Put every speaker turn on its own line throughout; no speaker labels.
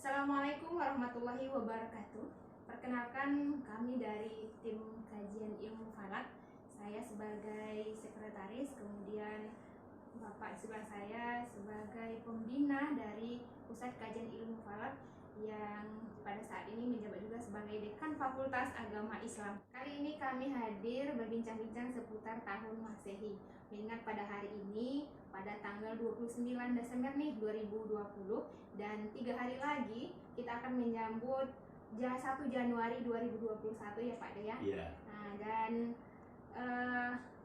Assalamualaikum warahmatullahi wabarakatuh. Perkenalkan, kami dari tim kajian ilmu falak. Saya sebagai sekretaris, kemudian Bapak sebelah saya sebagai pembina dari Pusat Kajian Ilmu Falak yang pada saat ini menjabat juga sebagai Dekan Fakultas Agama Islam. Kali ini kami hadir berbincang-bincang seputar tahun Masehi. Mengingat pada hari ini, pada tanggal 29 Desember nih 2020, dan 3 hari lagi kita akan menyambut 1 Januari 2021 ya Pak De ya.
Iya.
Nah, dan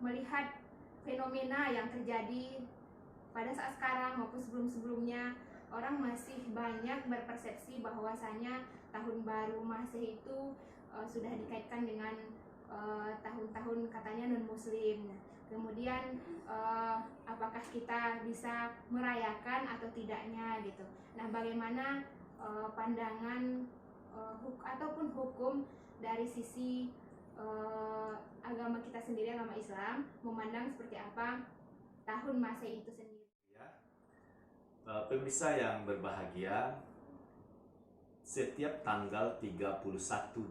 melihat fenomena yang terjadi pada saat sekarang maupun sebelum-sebelumnya, orang masih banyak berpersepsi bahwasanya tahun baru Masehi itu sudah dikaitkan dengan tahun-tahun katanya non-muslim. Kemudian apakah kita bisa merayakan atau tidaknya gitu. Nah, bagaimana pandangan ataupun hukum dari sisi agama kita sendiri, agama Islam, memandang seperti apa tahun Masehi itu sendiri.
Ya. Pemirsa yang berbahagia, setiap tanggal 31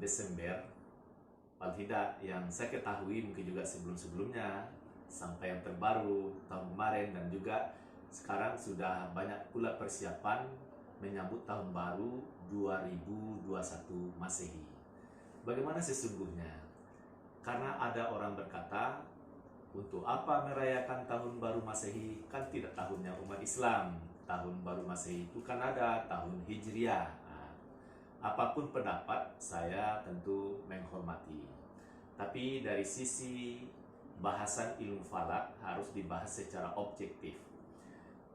Desember, paling tidak yang saya ketahui mungkin juga sebelum-sebelumnya sampai yang terbaru tahun kemarin, dan juga sekarang sudah banyak pula persiapan menyambut tahun baru 2021 Masehi. Bagaimana sesungguhnya? Karena ada orang berkata, untuk apa merayakan tahun baru Masehi? Kan tidak tahunnya umat Islam. Tahun baru Masehi itu kan ada tahun Hijriah. Nah, apapun pendapat, saya tentu menghormati. Tapi dari sisi bahasan ilmu falak harus dibahas secara objektif.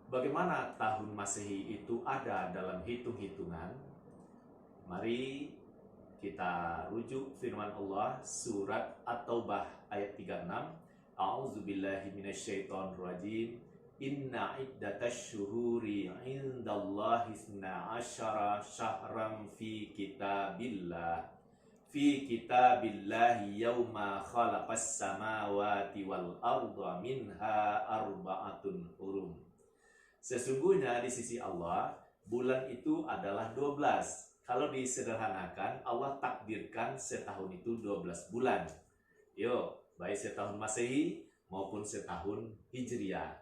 Bagaimana tahun Masehi itu ada dalam hitung-hitungan? Mari kita rujuk firman Allah surat At-Taubah ayat 36. A'udzubillahi minasyaitonirrajim. Inna iddatash syuhuri 'indallahi 12 syahran fi kitabillahi yauma khalaqas samawati wal arda minha arba'atun hurum. Sesungguhnya di sisi Allah bulan itu adalah 12. Kalau disederhanakan, Allah takdirkan setahun itu 12 bulan. Yuk, baik setahun Masehi maupun setahun Hijriah.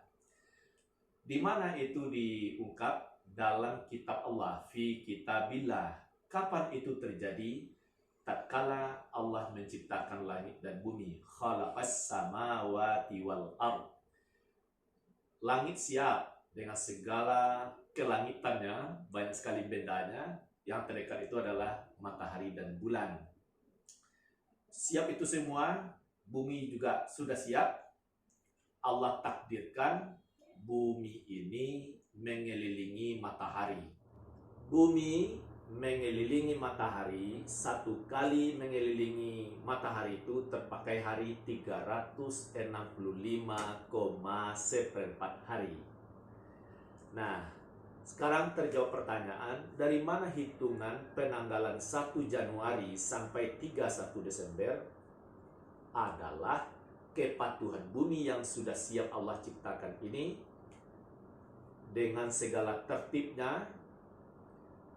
Di mana itu diungkap? Dalam kitab Allah, fi kitabillah. Kapan itu terjadi? Tatkala Allah menciptakan langit dan bumi. Khalaqas samawati wal ard. Langit siap dengan segala kelangitannya, banyak sekali bendanya. Yang terdekat itu adalah matahari dan bulan. Siap itu semua, bumi juga sudah siap. Allah takdirkan bumi ini mengelilingi matahari. Bumi mengelilingi matahari, satu kali mengelilingi matahari itu terpakai hari 365,4 hari. Nah, sekarang terjawab pertanyaan, dari mana hitungan penanggalan 1 Januari sampai 31 Desember? Adalah kepatuhan bumi yang sudah siap Allah ciptakan ini dengan segala tertibnya.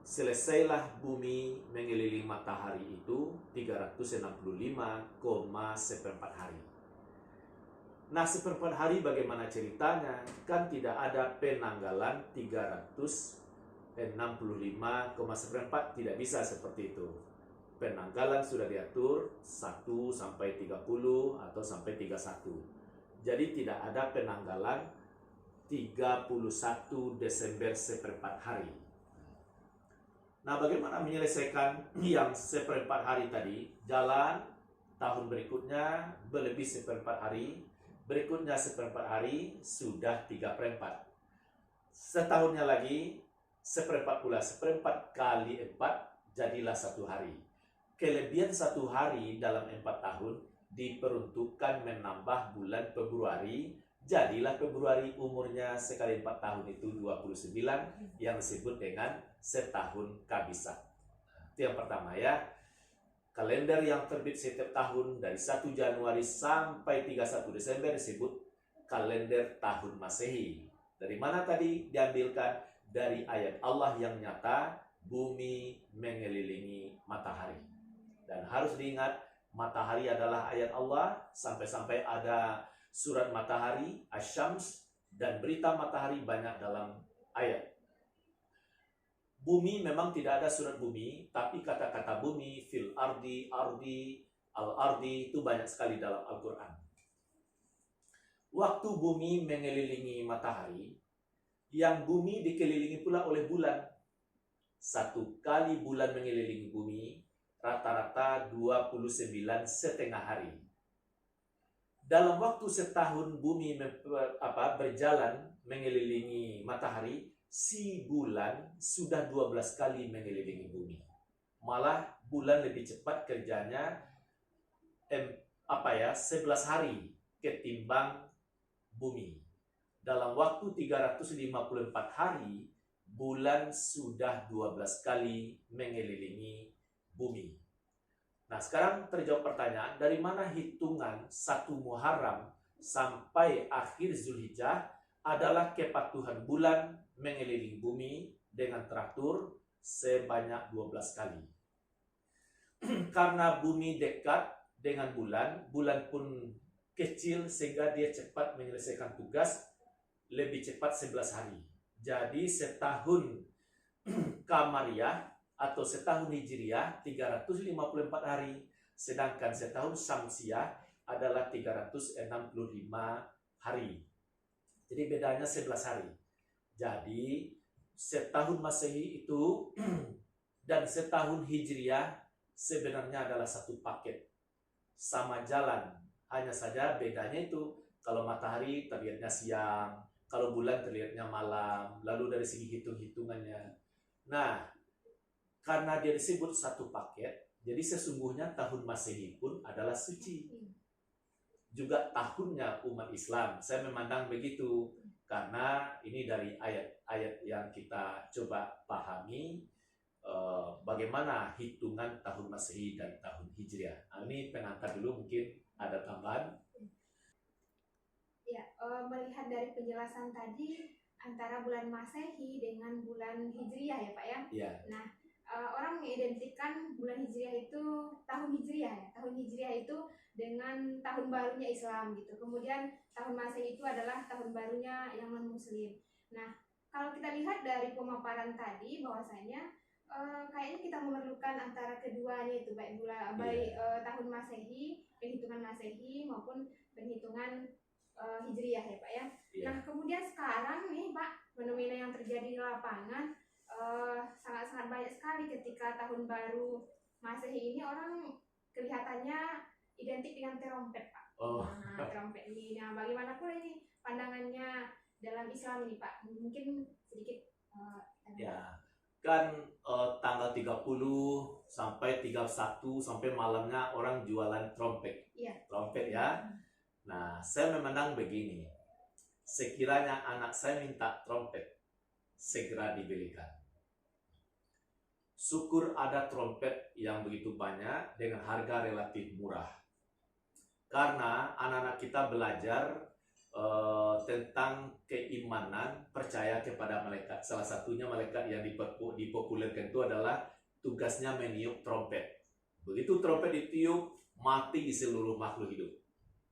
Selesailah bumi mengelilingi matahari itu 365,4 hari. Nah, seperempat hari bagaimana ceritanya? Kan tidak ada penanggalan 365,4, tidak bisa seperti itu. Penanggalan sudah diatur 1 sampai 30 atau sampai 31. Jadi tidak ada penanggalan 31 Desember seperempat hari. Nah, bagaimana menyelesaikan yang seperempat hari tadi? Jalan tahun berikutnya berlebih seperempat hari. Berikutnya seperempat hari sudah 3/4. Setahunnya lagi seperempat pula. Seperempat kali 4 jadilah 1 hari. Kelebihan 1 hari dalam 4 tahun diperuntukkan menambah bulan Februari. Jadilah Februari umurnya sekali 4 tahun itu 29, yang disebut dengan setahun kabisat. Itu yang pertama ya. Kalender yang terbit setiap tahun dari 1 Januari sampai 31 Desember disebut kalender tahun Masehi. Dari mana tadi diambilkan? Dari ayat Allah yang nyata bumi mengelilingi matahari. Dan harus diingat, matahari adalah ayat Allah, sampai-sampai ada surat matahari, Asy-Syams, dan berita matahari banyak dalam ayat. Bumi memang tidak ada surat bumi, tapi kata-kata bumi, fil ardi, ardi, al-ardi, itu banyak sekali dalam Al-Quran. Waktu bumi mengelilingi matahari, yang bumi dikelilingi pula oleh bulan. Satu kali bulan mengelilingi bumi, rata-rata 29,5 hari. Dalam waktu setahun bumi berjalan mengelilingi matahari, si bulan sudah 12 kali mengelilingi bumi. Malah bulan lebih cepat kerjanya 11 hari ketimbang bumi. Dalam waktu 354 hari, bulan sudah 12 kali mengelilingi bumi. Nah, sekarang terjawab pertanyaan, dari mana hitungan 1 Muharram sampai akhir Zulhijjah adalah kepatuhan bulan mengelilingi bumi dengan teratur sebanyak 12 kali. Karena bumi dekat dengan bulan, bulan pun kecil sehingga dia cepat menyelesaikan tugas, lebih cepat 11 hari. Jadi setahun Qamariyah atau setahun Hijriyah 354 hari, sedangkan setahun Syamsiyah adalah 365 hari. Jadi bedanya 11 hari. Jadi setahun Masehi itu dan setahun Hijriyah sebenarnya adalah satu paket. Sama jalan, hanya saja bedanya itu kalau matahari terlihatnya siang, kalau bulan terlihatnya malam, lalu dari segi hitung-hitungannya. Nah, karena dia disebut satu paket, jadi sesungguhnya tahun Masehi pun adalah suci. Juga tahunnya umat Islam. Saya memandang begitu, karena ini dari ayat-ayat yang kita coba pahami bagaimana hitungan tahun Masehi dan tahun Hijriah. Nah, ini pengantar dulu, mungkin ada tambahan.
Ya, melihat dari penjelasan tadi antara bulan Masehi dengan bulan Hijriah ya Pak ya.
Ya.
Nah, orang mengidentikan bulan Hijriah itu tahun Hijriah ya. Tahun Hijriah itu dengan tahun barunya Islam gitu. Kemudian tahun Masehi itu adalah tahun barunya yang non-Muslim. Nah, kalau kita lihat dari pemaparan tadi bahwasanya kayaknya kita memerlukan antara keduanya itu, baik tahun Masehi, perhitungan Masehi maupun perhitungan Hijriah ya Pak ya. Nah, kemudian sekarang nih Pak, fenomena yang terjadi di lapangan sangat-sangat banyak sekali ketika tahun baru Masehi ini, orang kelihatannya identik dengan terompet Pak. Nah, terompet ini. Nah, bagaimana pula ini pandangannya dalam Islam ini Pak? Mungkin sedikit
ya. Kan tanggal 30 sampai 31 sampai malamnya orang jualan trompet.
Iya.
Trompet ya. Nah, saya memandang begini, sekiranya anak saya minta trompet, segera dibelikan. Syukur ada trompet yang begitu banyak dengan harga relatif murah. Karena anak-anak kita belajar tentang keimanan, percaya kepada malaikat. Salah satunya malaikat yang dipopulerkan itu adalah tugasnya meniup trompet. Begitu trompet ditiup, mati seluruh makhluk hidup.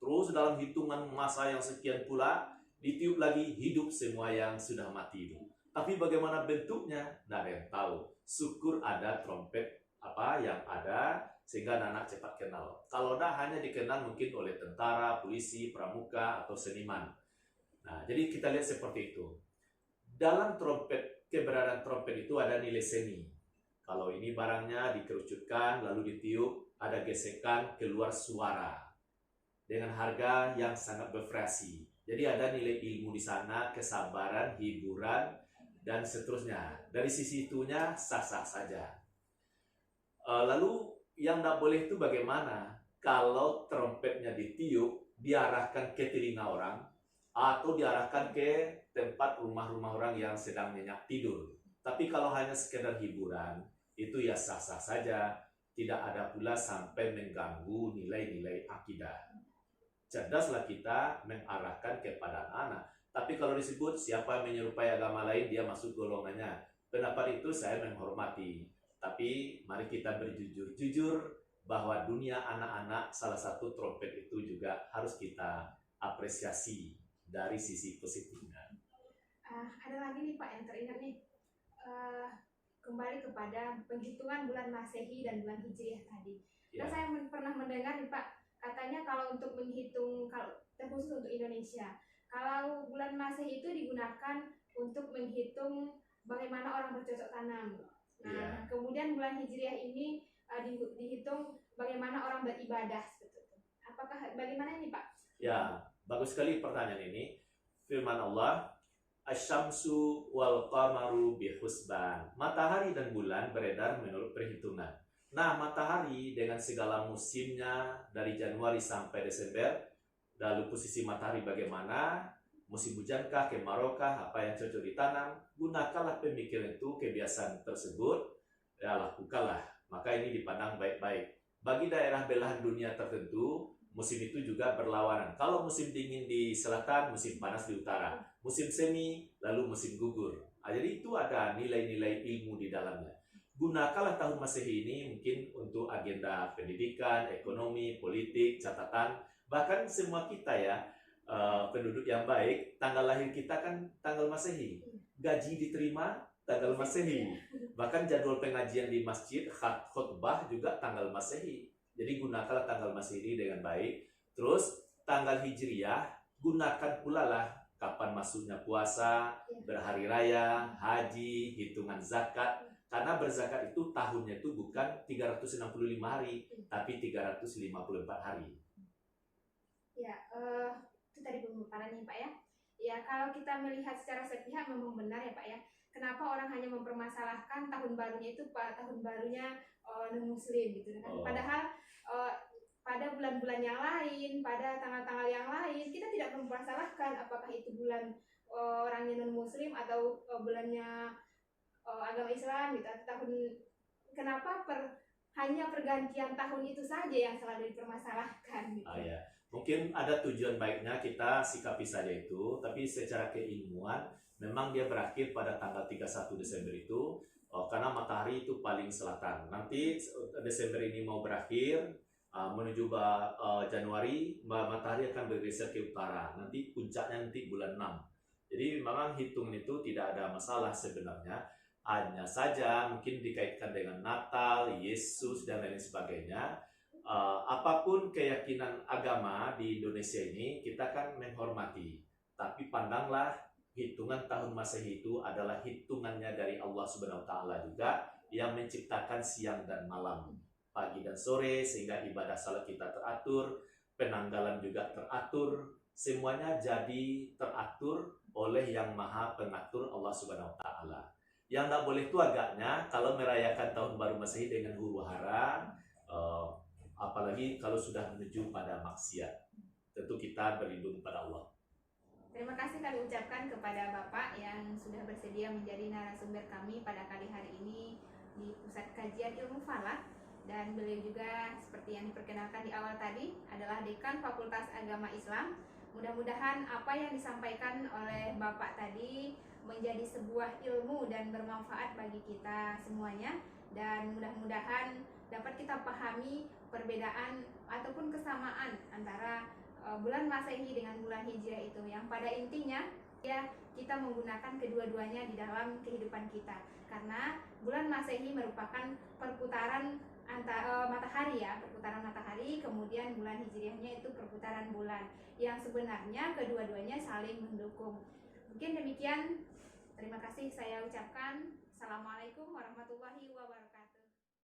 Terus dalam hitungan masa yang sekian pula, ditiup lagi, hidup semua yang sudah mati itu. Tapi bagaimana bentuknya? Tidak ada yang tahu. Syukur ada trompet yang ada, sehingga anak cepat kenal. Kalau tidak, hanya dikenal mungkin oleh tentara, polisi, pramuka, atau seniman. Nah, jadi kita lihat seperti itu. Dalam trompet, keberadaan trompet itu ada nilai seni. Kalau ini barangnya dikerucutkan, lalu ditiup, ada gesekan, keluar suara. Dengan harga yang sangat bervariasi. Jadi ada nilai ilmu di sana, kesabaran, hiburan, dan seterusnya. Dari sisi itunya sah-sah saja. Lalu yang tidak boleh itu bagaimana? Kalau trompetnya ditiup, diarahkan ke telinga orang, atau diarahkan ke tempat rumah-rumah orang yang sedang nyenyak tidur. Tapi kalau hanya sekedar hiburan, itu ya sah-sah saja. Tidak ada pula sampai mengganggu nilai-nilai akidah. Cerdaslah kita mengarahkan kepada anak. Tapi kalau disebut siapa menyerupai agama lain, dia masuk golongannya. pendapat itu saya menghormati. Tapi mari kita berjujur-jujur bahwa dunia anak-anak salah satu trompet itu juga harus kita apresiasi dari sisi positifnya.
Ada lagi nih Pak yang teringat nih, kembali kepada penghitungan bulan Masehi dan bulan Hijriah tadi. Nah, saya pernah mendengar nih Pak, katanya kalau untuk menghitung, kalau terkhusus untuk Indonesia, kalau bulan Masehi itu digunakan untuk menghitung bagaimana orang bercocok tanam. Nah, kemudian bulan Hijriah ini dihitung bagaimana orang beribadah seperti itu. Apakah bagaimana ini Pak?
Ya, bagus sekali pertanyaan ini. Firman Allah, Asy-syamsu wal qamaru bihusban. Matahari dan bulan beredar menurut perhitungan. Nah, matahari dengan segala musimnya dari Januari sampai Desember, lalu posisi matahari bagaimana, musim hujankah, kemarokah, apa yang cocok ditanam, gunakanlah pemikiran itu, kebiasaan tersebut, ya lakukanlah. Maka ini dipandang baik-baik. Bagi daerah belahan dunia tertentu, musim itu juga berlawanan. Kalau musim dingin di selatan, musim panas di utara. Musim semi, lalu musim gugur. Nah, jadi itu ada nilai-nilai ilmu di dalamnya. Gunakanlah tahun Masehi ini mungkin untuk agenda pendidikan, ekonomi, politik, catatan. Bahkan semua kita ya, penduduk yang baik, tanggal lahir kita kan tanggal Masehi. Gaji diterima tanggal Masehi. Bahkan jadwal pengajian di masjid, khutbah juga tanggal Masehi. Jadi gunakanlah tanggal Masehi ini dengan baik. Terus tanggal Hijriah, gunakan pula lah kapan masuknya puasa, berhari raya, haji, hitungan zakat. Karena berzakat itu tahunnya itu bukan 365 hari, tapi 354 hari.
Ya, itu tadi pemaparannya Pak ya. Ya, kalau kita melihat secara sepihak memang benar ya Pak ya. Kenapa orang hanya mempermasalahkan tahun barunya itu tahun barunya non-muslim gitu kan. Padahal pada bulan-bulan yang lain, pada tanggal-tanggal yang lain, kita tidak mempermasalahkan apakah itu bulan orangnya non-muslim atau bulannya agama Islam gitu. Kenapa hanya pergantian tahun itu saja yang selalu dipermasalahkan gitu.
Ya. Mungkin ada tujuan baiknya kita sikapi saja itu, tapi secara keilmuan memang dia berakhir pada tanggal 31 Desember itu, karena matahari itu paling selatan. Nanti Desember ini mau berakhir, menuju Januari, matahari akan bergeser ke utara. Nanti puncaknya nanti bulan 6. Jadi memang hitungan itu tidak ada masalah sebenarnya. Hanya saja mungkin dikaitkan dengan Natal, Yesus, dan lain sebagainya. Apapun keyakinan agama di Indonesia ini, kita kan menghormati. Tapi pandanglah hitungan tahun Masehi itu adalah hitungannya dari Allah Subhanahu wa Ta'ala juga, yang menciptakan siang dan malam, pagi dan sore, sehingga ibadah salat kita teratur, penanggalan juga teratur, semuanya jadi teratur oleh yang maha pengatur, Allah Subhanahu wa Ta'ala. Yang tidak boleh itu agaknya kalau merayakan tahun baru Masehi dengan huru-hara, apalagi kalau sudah menuju pada maksiat. Tentu kita berlindung pada Allah.
Terima kasih kami ucapkan kepada Bapak yang sudah bersedia menjadi narasumber kami pada kali hari ini di Pusat Kajian Ilmu Falak. Dan beliau juga seperti yang diperkenalkan di awal tadi adalah Dekan Fakultas Agama Islam. Mudah-mudahan apa yang disampaikan oleh Bapak tadi menjadi sebuah ilmu dan bermanfaat bagi kita semuanya. Dan mudah-mudahan dapat kita pahami perbedaan ataupun kesamaan antara bulan Masehi dengan bulan Hijriah itu, yang pada intinya ya kita menggunakan kedua-duanya di dalam kehidupan kita. Karena bulan Masehi merupakan perputaran matahari ya, perputaran matahari, kemudian bulan Hijriahnya itu perputaran bulan, yang sebenarnya kedua-duanya saling mendukung. Mungkin demikian, terima kasih saya ucapkan. Assalamualaikum warahmatullahi wabarakatuh.